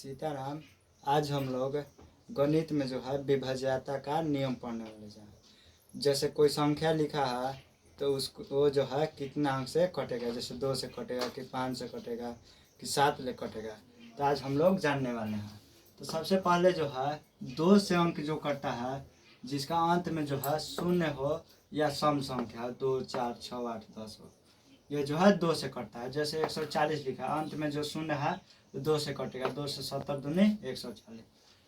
सीताराम। आज हम लोग गणित में जो है विभाज्यता का नियम पढ़ने वाले हैं। जैसे कोई संख्या लिखा है तो उसको वो जो है कितना अंक से कटेगा, जैसे 2 से कटेगा कि 5 से कटेगा कि 7 ले कटेगा, तो आज हम लोग जानने वाले हैं। तो सबसे पहले जो है 2 से अंक जो कटता है जिसका अंत में जो है 0 हो या सम संख्या 2, 4, 6, 8, 10 हो, ये जो है 2 से कटता है। जैसे 140 लिखा है, अंत में जो 0 है तो 2 से कटेगा, 2 से 70 दूनी 140।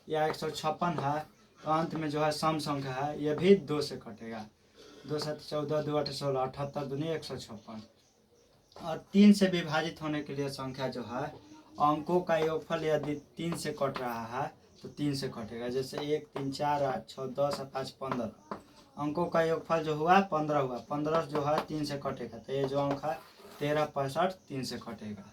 या 156 है तो अंत में जो है सम संख्या है, ये भी 2 से कटेगा, 2 7 14, 2 8 16, 78 दूनी 156। और 3 से विभाजित होने के लिए संख्या जो है अंकों का योगफल यदि 3 से कट रहा है तो 3 से कटेगा। जैसे 1 3 4 8 6 10 5 15, अंकों का योगफल जो हुआ 15 हुआ, 15 जो है 3 से कटेगा, तो ये जो अंक है 13 65 3 से कटेगा।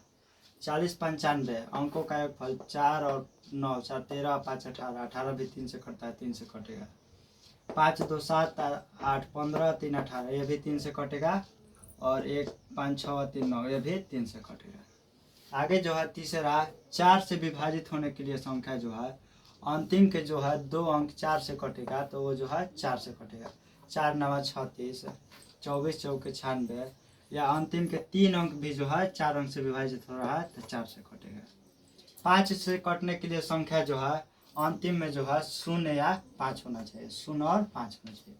40 95, अंकों का योगफल 4 और 9, 4 13 5 18, 18 भी 3 से कटता है, 3 से कटेगा। 5 2 7 8 15 3 18, ये भी 3 से कटेगा। और 1 5 6 3 9, ये भी 3 से कटेगा। आगे जो है तीसरा 4 से विभाजित होने के लिए संख्या जो है अंतिम के जो है 2 अंक 4 से कटेगा, तो वो जो है 4 से कटेगा। 4 9 36, 24 चौके 96, या अंतिम के 3 अंक भी जो है 4 अंक से विभाजित हो रहा है तो 4 से कटेगा। 5 से कटने के लिए संख्या जो है अंतिम में जो है 0 या 5 होना चाहिए, 0 और 5 होना चाहिए,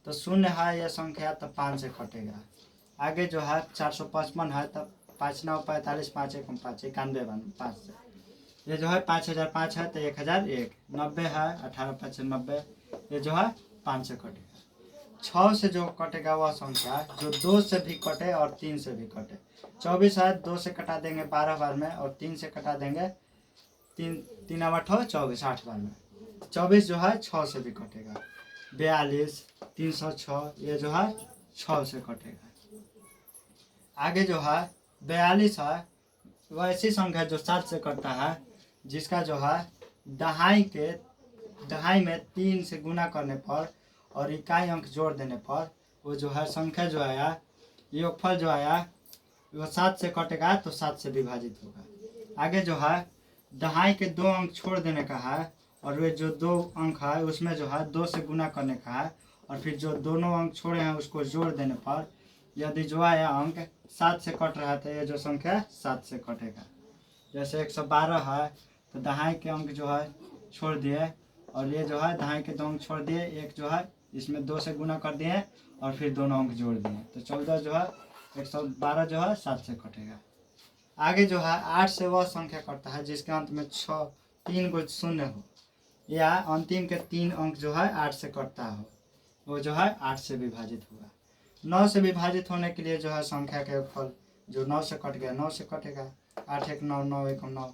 तो 0 है यह संख्या तो 5 से कटेगा। आगे जो है 455 है तो 5 9 45, 5 1 5, 91 5 से, ये जो है 5005 है तो 1001, 90 है 18 5 90, ये जो है 5 से कटेगा। 6 से जो कटेगा वह संख्या जो 2 से भी कटे और 3 से भी कटे। 24 है 2 से कटा देंगे 12 बार में, और 3 से कटा देंगे 3 3 8 24 8 बार में। 24 जो है 6 से भी कटेगा। 42 306, ये जो है 6 से कटेगा। आगे जो है 42 है वह ऐसी संख्या जो 7 से कटता है, जिसका जो है दहाई में 3 से गुना करने पर और इकाई अंक जोड़ देने पर वो जो है संख्या जो आया, योगफल जो आया वो 7 से कटेगा तो 7 से विभाजित होगा। आगे जो है दहाई के 2 अंक छोड़ देने का है, और वे जो 2 अंक है उसमें जो है 2 से गुना करने का है, और फिर जो दोनों अंक छोड़े हैं उसको जोड़ देने पर यदि जो आया अंक 7 से कट रहा है तो ये जो संख्या 7 से कटेगा। जैसे 112 है तो दहाई के अंक जो है छोड़ दिए, और ये जो है दहाई के 2 अंक छोड़ दिए, एक जो है इसमें 2 से गुना कर दिए और फिर दोनों अंक जोड़ दिए, तो 14 जो है 112 जो है 7 से कटेगा। आगे जो है 8 से वह संख्या कटता है जिसके अंत में 3 को 0 हो, या अंतिम के 3 अंक जो है 8 से कटता हो, वो जो है 8 से विभाजित होगा। 9 से विभाजित होने के लिए जो है संख्या का योगफल जो 9 से कट गया 9 से कटेगा। 8 1 9, 9 1 9,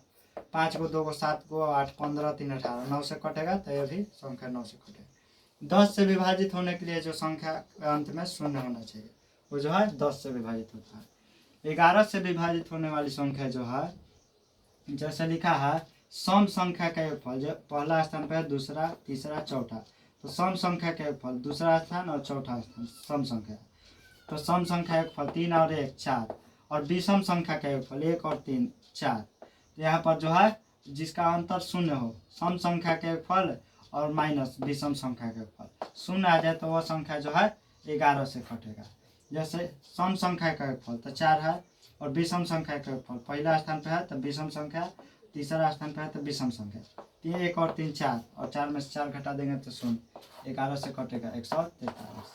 5 को 2 को 7 को 8 15 3 18, 9 से कटेगा तो ये भी संख्या 9 से कटेगा। 10 से विभाजित होने के लिए जो संख्या अंत में 0 होना चाहिए, वो जो है 10 से विभाजित होता है। 11 से विभाजित होने वाली संख्या जो है जैसे लिखा है सम संख्या का योगफल, जो पहला स्थान पर है, दूसरा तीसरा चौथा, तो सम संख्या का योगफल दूसरा स्थान और चौथा स्थान सम संख्या, तो सम संख्या योगफल 3 और 1 4, और विषम संख्या का योगफल 1 और 3 4। तो यहाँ पर जो है जिसका अंतर 0 हो, सम संख्या के योगफल और माइनस विषम संख्या के योगफल 0 आ जाए तो वह संख्या जो है 11 से कटेगा। जैसे सम संख्या का योगफल तो 4 है, और विषम संख्या का योगफल पहला स्थान पर है तो विषम संख्या, तीसरा स्थान पर है तो विषम संख्या, 1 और 3 4, और 4 में से 4 घटा देंगे तो 0, 11 से कटेगा 143।